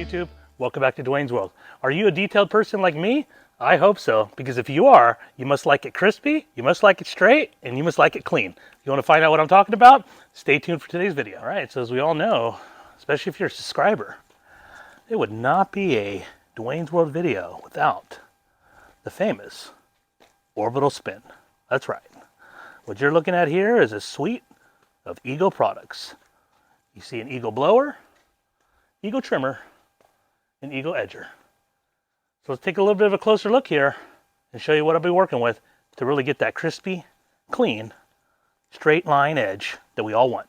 YouTube? Welcome back to Dwayne's World. Are you a detailed person like me? I hope so, because if you are, you must like it crispy, you must like it straight, and you must like it clean. You want to find out what I'm talking about? Stay tuned for today's video. All right, so as we all know, especially if you're a subscriber, it would not be a Dwayne's World video without the famous orbital spin. That's right. What you're looking at here is a suite of Eagle products. You see an Eagle blower, Eagle trimmer, and Eagle edger. So let's take a little bit of a closer look here and show you what I'll be working with to really get that crispy, clean, straight line edge that we all want.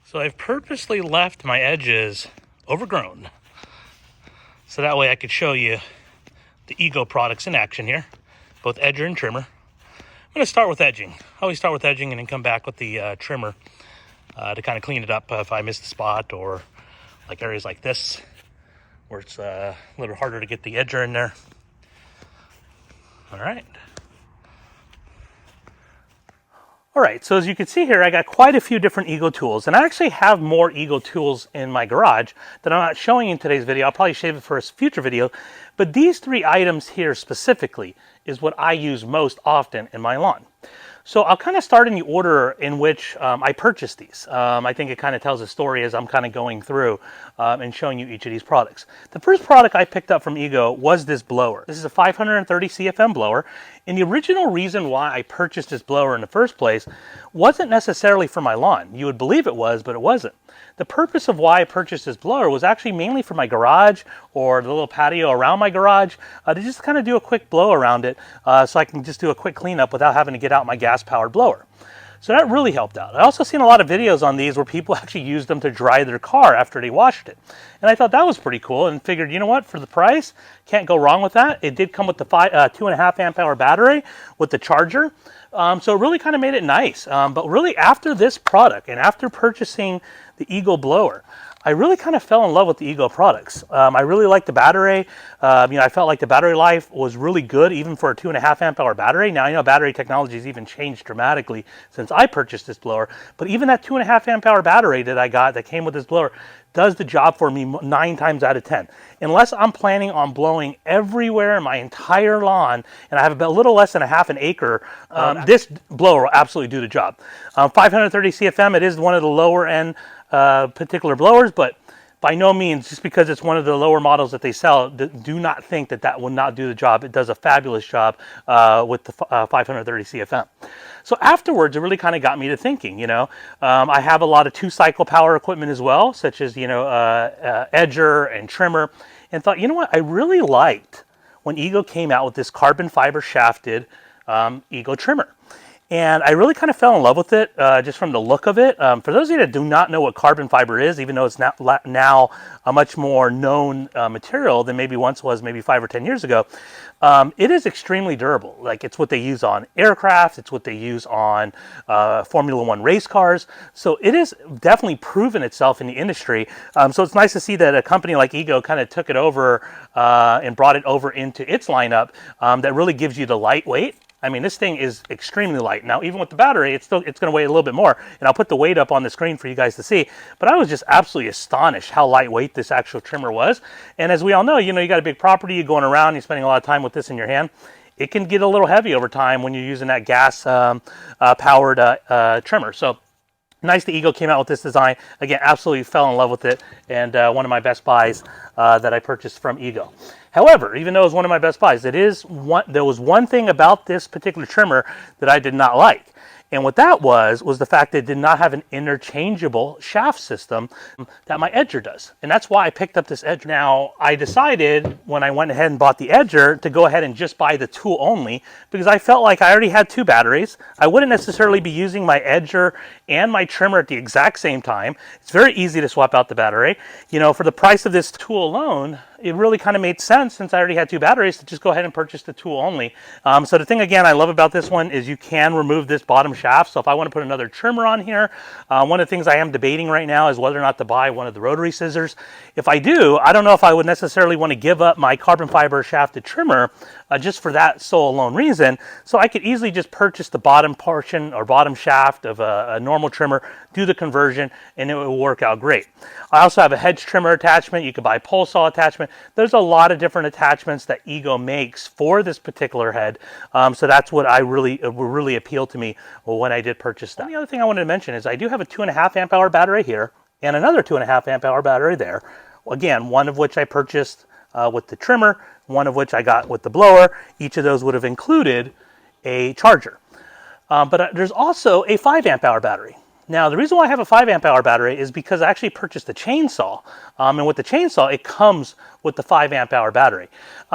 So I've purposely left my edges overgrown so that way I could show you the Eagle products in action here, both edger and trimmer. I'm going to start with edging. I always start with edging and then come back with the trimmer to kind of clean it up if I missed a spot, or like areas like this where it's a little harder to get the edger in there. All right. All right, so as you can see here, I got quite a few different Eagle tools, and I actually have more Eagle tools in my garage that I'm not showing in today's video. I'll probably save it for a future video, but these three items here specifically is what I use most often in my lawn. So I'll kind of start in the order in which I purchased these. I think it kind of tells a story as I'm kind of going through and showing you each of these products. The first product I picked up from Eagle was this blower. This is a 530 CFM blower. And the original reason why I purchased this blower in the first place wasn't necessarily for my lawn. You would believe it was, but it wasn't. The purpose of why I purchased this blower was actually mainly for my garage or the little patio around my garage to just kind of do a quick blow around it so I can just do a quick cleanup without having to get out my gas-powered blower. So that really helped out. I also seen a lot of videos on these where people actually used them to dry their car after they washed it. And I thought that was pretty cool and figured, you know what, for the price, can't go wrong with that. It did come with the 2.5 amp hour battery with the charger. So it really kind of made it nice. But really after this product and after purchasing the Eagle blower, I really kind of fell in love with the Eagle products. I really liked the battery. I felt like the battery life was really good even for a 2.5 amp hour battery. Now I know battery technology has even changed dramatically since I purchased this blower, but even that 2.5 amp hour battery that I got that came with this blower does the job for me 9 times out of 10. Unless I'm planning on blowing everywhere in my entire lawn, and I have a little less than a half an acre, this blower will absolutely do the job. 530 CFM, it is one of the lower end particular blowers, but by no means, just because it's one of the lower models that they sell, do not think that that will not do the job. It does a fabulous job with the 530 CFM. So afterwards, it really kind of got me to thinking, I have a lot of 2-cycle power equipment as well, such as, edger and trimmer, and thought, you know what, I really liked when Eagle came out with this carbon fiber shafted Eagle trimmer. And I really kind of fell in love with it just from the look of it. For those of you that do not know what carbon fiber is, even though it's now a much more known material than maybe once was maybe 5 or 10 years ago, it is extremely durable. Like, it's what they use on aircraft, it's what they use on Formula One race cars. So it is definitely proven itself in the industry. So it's nice to see that a company like Eagle kind of took it over and brought it over into its lineup that really gives you the lightweight. I mean, this thing is extremely light. Now, even with the battery, it's going to weigh a little bit more. And I'll put the weight up on the screen for you guys to see. But I was just absolutely astonished how lightweight this actual trimmer was. And as we all know, you got a big property, you're going around, you're spending a lot of time with this in your hand. It can get a little heavy over time when you're using that gas powered trimmer. So nice that Eagle came out with this design. Again, absolutely fell in love with it. And one of my best buys that I purchased from Eagle. However, even though it was one of my best buys, there was one thing about this particular trimmer that I did not like. And what that was the fact that it did not have an interchangeable shaft system that my edger does. And that's why I picked up this edger. Now, I decided when I went ahead and bought the edger to go ahead and just buy the tool only, because I felt like I already had 2 batteries. I wouldn't necessarily be using my edger and my trimmer at the exact same time. It's very easy to swap out the battery. For the price of this tool alone, it really kind of made sense, since I already had 2 batteries, to just go ahead and purchase the tool only. So the thing, again, I love about this one is you can remove this bottom shaft. So if I want to put another trimmer on here, one of the things I am debating right now is whether or not to buy one of the rotary scissors. If I do, I don't know if I would necessarily want to give up my carbon fiber shafted trimmer just for that sole alone reason. So I could easily just purchase the bottom portion or bottom shaft of a normal trimmer, do the conversion, and it will work out great. I also have a hedge trimmer attachment. You could buy a pole saw attachment. There's a lot of different attachments that Ego makes for this particular head. So that's what really appealed to me when I did purchase that. And the other thing I wanted to mention is I do have a 2.5 amp hour battery here and another 2.5 amp hour battery there. Again, one of which I purchased with the trimmer, one of which I got with the blower. Each of those would have included a charger. But there's also a 5 amp hour battery. Now, the reason why I have a 5 amp hour battery is because I actually purchased a chainsaw. And with the chainsaw, it comes with the 5 amp hour battery.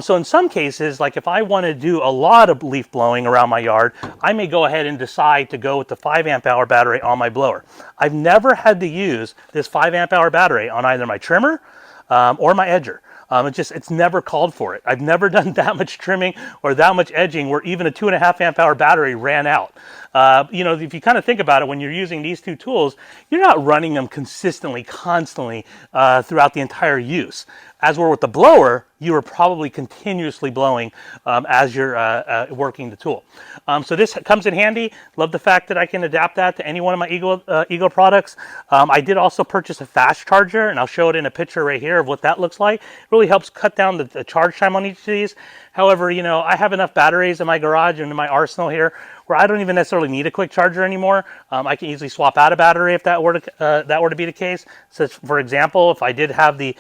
So in some cases, like if I want to do a lot of leaf blowing around my yard, I may go ahead and decide to go with the 5 amp hour battery on my blower. I've never had to use this 5 amp hour battery on either my trimmer or my edger. It's never called for it. I've never done that much trimming or that much edging where even a 2.5 amp hour battery ran out. You know, if you kind of think about it, when you're using these two tools, you're not running them consistently, constantly throughout the entire use. As we're with the blower, you are probably continuously blowing as you're working the tool. So this comes in handy. Love the fact that I can adapt that to any one of my Ego products. I did also purchase a fast charger, and I'll show it in a picture right here of what that looks like. It really helps cut down the charge time on each of these. However, you know, I have enough batteries in my garage and in my arsenal here where I don't even necessarily need a quick charger anymore. I can easily swap out a battery if that were to be the case. So, for example, if I did have the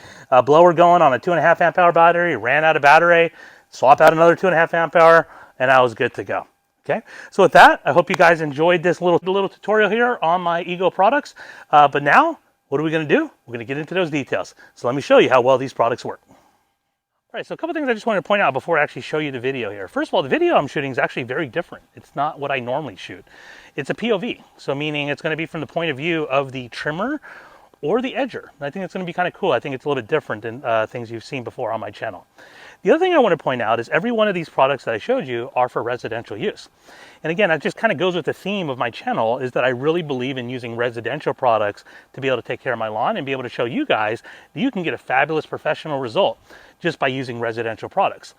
blower going on a 2.5 amp hour battery, ran out of battery, swap out another 2.5 amp hour, and I was good to go. Okay, so with that, I hope you guys enjoyed this little tutorial here on my Ego products. But now, what are we going to do? We're going to get into those details. So let me show you how well these products work. All right, so a couple things I just wanted to point out before I actually show you the video here. First of all, the video I'm shooting is actually very different. It's not what I normally shoot. It's a POV, so meaning it's going to be from the point of view of the trimmer or the edger. I think it's going to be kind of cool. I think it's a little bit different than things you've seen before on my channel. The other thing I want to point out is every one of these products that I showed you are for residential use. And again, that just kind of goes with the theme of my channel, is that I really believe in using residential products to be able to take care of my lawn and be able to show you guys that you can get a fabulous professional result just by using residential products.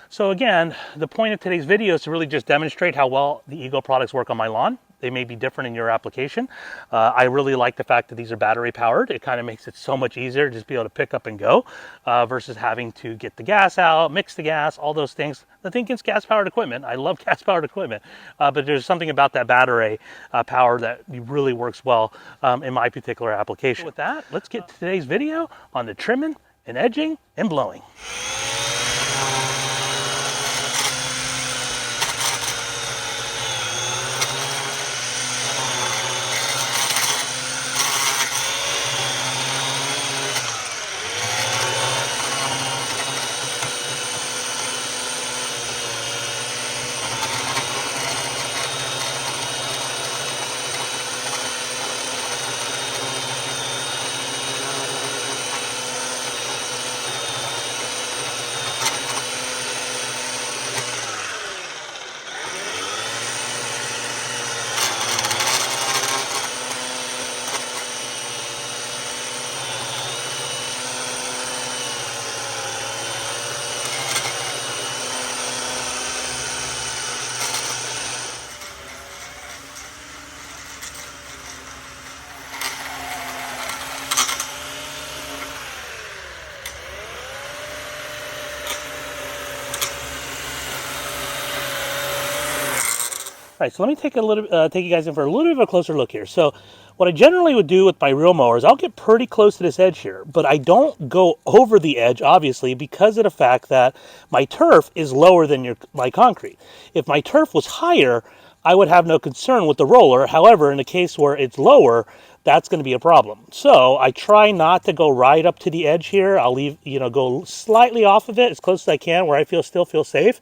So again, the point of today's video is to really just demonstrate how well the Ego products work on my lawn. They may be different in your application. I really like the fact that these are battery powered. It kind of makes it so much easier to just be able to pick up and go versus having to get the gas out, mix the gas, all those things. The thing is gas powered equipment. I love gas powered equipment, but there's something about that battery power that really works well in my particular application. So with that, let's get to today's video on the trimming and edging and blowing. All right, so let me take you guys in for a little bit of a closer look here. So what I generally would do with my reel mowers, I'll get pretty close to this edge here, but I don't go over the edge, obviously, because of the fact that my turf is lower than my concrete. If my turf was higher, I would have no concern with the roller. However, in the case where it's lower, that's going to be a problem. So I try not to go right up to the edge here. I'll go slightly off of it as close as I can where I still feel safe.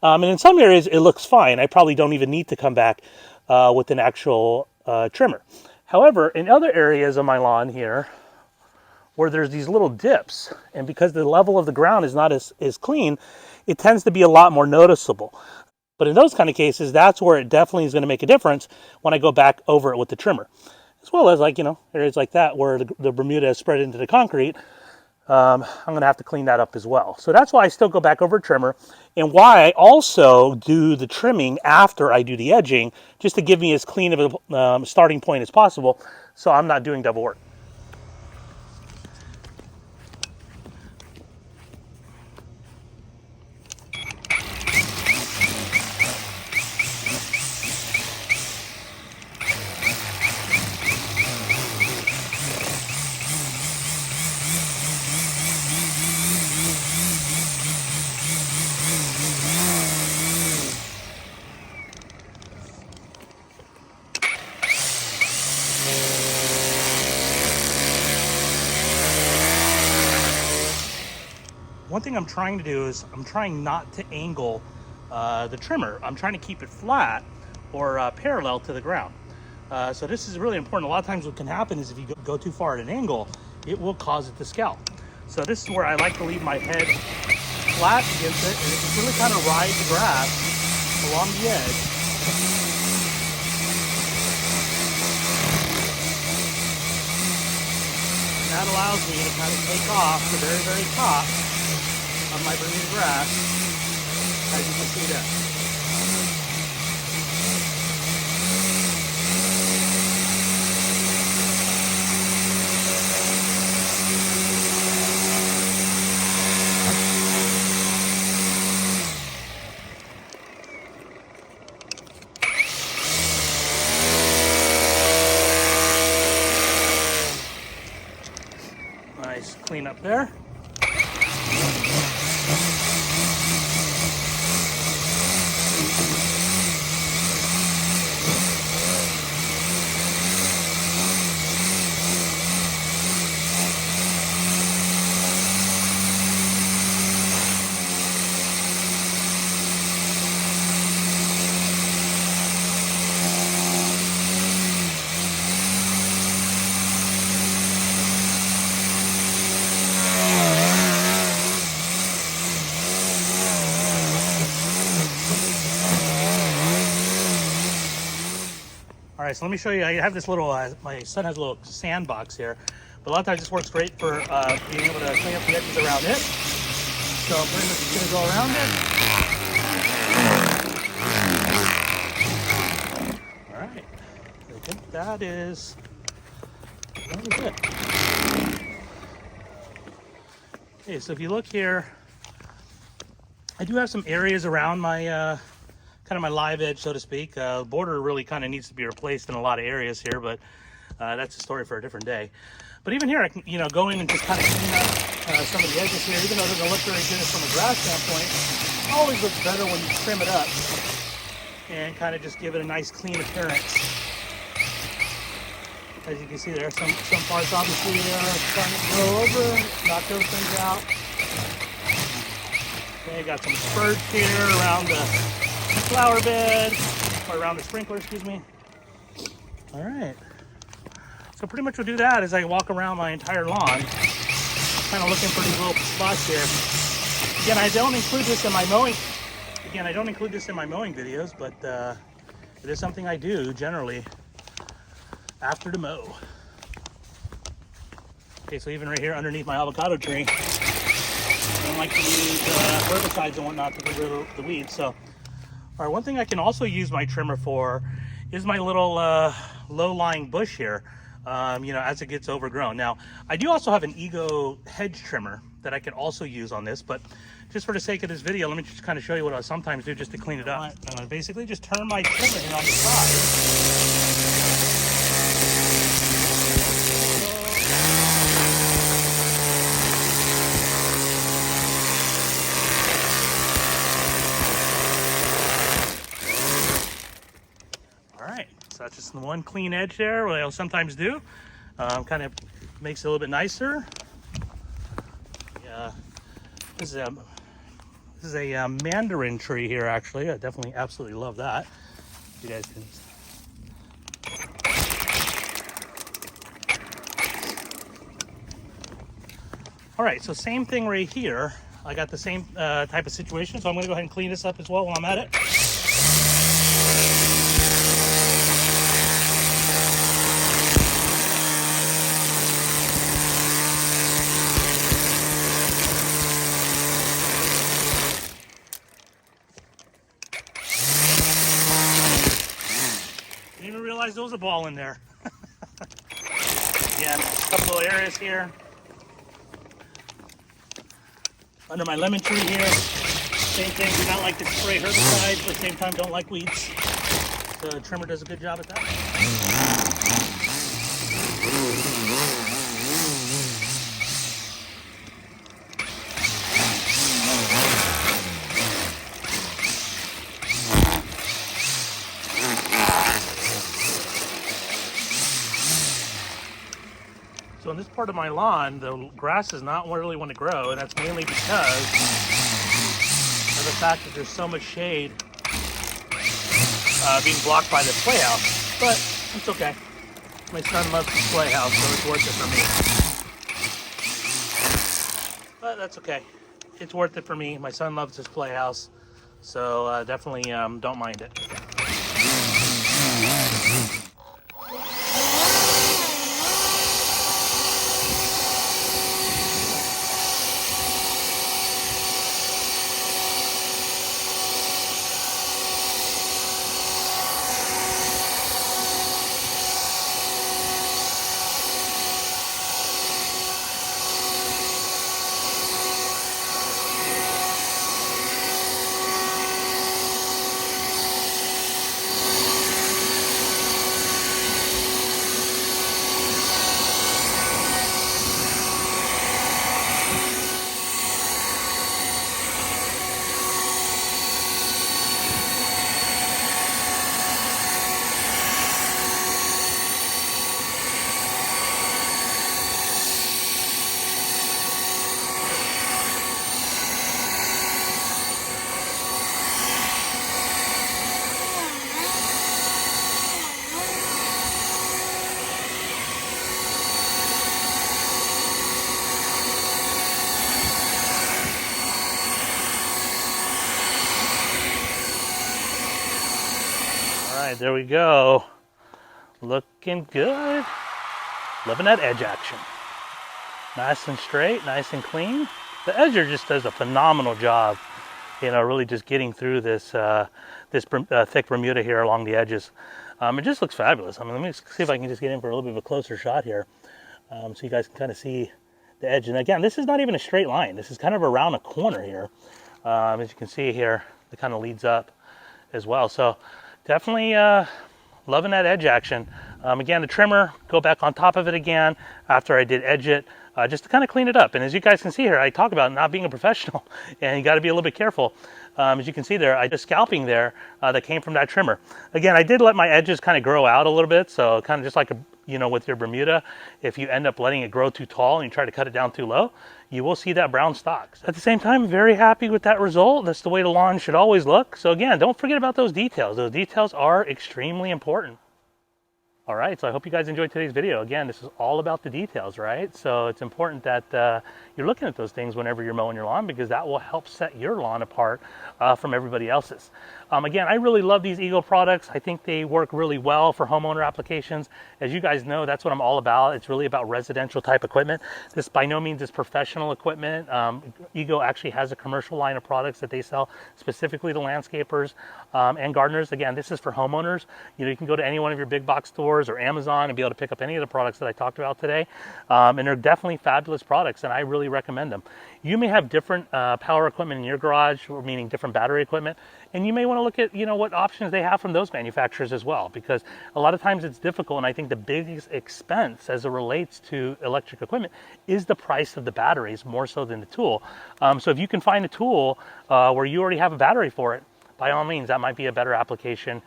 And in some areas, it looks fine. I probably don't even need to come back with an actual trimmer. However, in other areas of my lawn here, where there's these little dips, and because the level of the ground is not as clean, it tends to be a lot more noticeable. But in those kind of cases, that's where it definitely is going to make a difference when I go back over it with the trimmer. As well as areas like that where the Bermuda is spread into the concrete. I'm going to have to clean that up as well. So that's why I still go back over a trimmer, and why I also do the trimming after I do the edging, just to give me as clean of a starting point as possible, so I'm not doing double work. One thing I'm trying to do is I'm trying not to angle the trimmer. I'm trying to keep it flat or parallel to the ground. So this is really important. A lot of times what can happen is if you go too far at an angle, it will cause it to scalp. So this is where I like to leave my head flat against it, and just really kind of ride the grass along the edge. And that allows me to kind of take off the very, very top of my Bermuda grass, as you can see there. Nice clean up there. All right, so let me show you. I have this little, my son has a little sandbox here, but a lot of times this works great for being able to clean up the edges around it. So I'm pretty much just gonna go around it. All right, I think that is it. Okay, so if you look here, I do have some areas around my kind of my live edge, so to speak. Border really kind of needs to be replaced in a lot of areas here, but that's a story for a different day. But even here, I can, go in and just kind of clean up some of the edges here, even though it doesn't look very good from a grass standpoint. It always looks better when you trim it up and kind of just give it a nice clean appearance. As you can see, there are some parts obviously starting to grow over, knock those things out. Okay, got some spurts here around the flower bed, or around the sprinkler, excuse me. All right. So pretty much we'll do that as I walk around my entire lawn, kind of looking for these little spots here. Again, I don't include this in my mowing. Videos, but it is something I do generally after the mow. Okay, so even right here underneath my avocado tree, I don't like to use herbicides and whatnot to get rid of the weeds. So, all right, one thing I can also use my trimmer for is my little low-lying bush here. As it gets overgrown. Now, I do also have an Ego hedge trimmer that I can also use on this, but just for the sake of this video, let me just kind of show you what I sometimes do just to clean it up. I'm going to basically just turn my trimmer here on the side. So that's just the one clean edge there, what I'll sometimes do. Kind of makes it a little bit nicer. Yeah, this is a mandarin tree here, actually. I definitely absolutely love that. You guys can. All right, so same thing right here. I got the same type of situation, so I'm going to go ahead and clean this up as well while I'm at it. realized there was a ball in there. Again, a couple of areas here. Under my lemon tree here. Same thing, do not like to spray herbicides, but at the same time don't like weeds. The trimmer does a good job at that. So in this part of my lawn, the grass does not really want to grow, and that's mainly because of the fact that there's so much shade being blocked by this playhouse. But it's okay. My son loves this playhouse, so it's worth it for me. But that's okay. It's worth it for me. My son loves this playhouse, so definitely don't mind it. All right, there we go. Looking good. Loving that edge action. Nice and straight, nice and clean. The edger just does a phenomenal job, you know, really just getting through this thick Bermuda here along the edges. It just looks fabulous. I mean, let me see if I can just get in for a little bit of a closer shot here, so you guys can kind of see the edge. And again, this is not even a straight line. This is kind of around a corner here. As you can see here, it kind of leads up as well. So definitely loving that edge action. Again, the trimmer, go back on top of it again after I did edge it, just to kind of clean it up. And as you guys can see here, I talk about not being a professional, and you got to be a little bit careful. As you can see there, I just scalping there that came from that trimmer. Again, I did let my edges kind of grow out a little bit, so kind of just like you know, with your Bermuda, if you end up letting it grow too tall and you try to cut it down too low, you will see that brown stalk. At the same time, very happy with that result. That's the way the lawn should always look. So again, don't forget about those details. Those details are extremely important. All right, so I hope you guys enjoyed today's video. Again, this is all about the details, right? So it's important that you're looking at those things whenever you're mowing your lawn, because that will help set your lawn apart from everybody else's. Again, I really love these Eagle products. I think they work really well for homeowner applications. As you guys know, that's what I'm all about. It's really about residential type equipment. This by no means is professional equipment. Eagle actually has a commercial line of products that they sell specifically to landscapers and gardeners. Again, this is for homeowners. You know, you can go to any one of your big box stores or Amazon and be able to pick up any of the products that I talked about today. And they're definitely fabulous products, and I really recommend them. You may have different power equipment in your garage, or meaning different battery equipment, and you may want to look at, you know, what options they have from those manufacturers as well, because a lot of times it's difficult, and I think the biggest expense as it relates to electric equipment is the price of the batteries more so than the tool. So if you can find a tool where you already have a battery for it, by all means, that might be a better application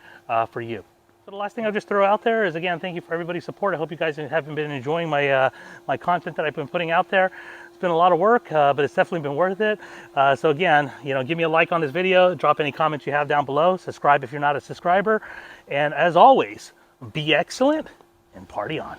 for you. So the last thing I'll just throw out there is, again, thank you for everybody's support. I hope you guys have been enjoying my my content that I've been putting out there. It's been a lot of work, but it's definitely been worth it. So again, you know, give me a like on this video, drop any comments you have down below, subscribe if you're not a subscriber, and as always, be excellent and party on.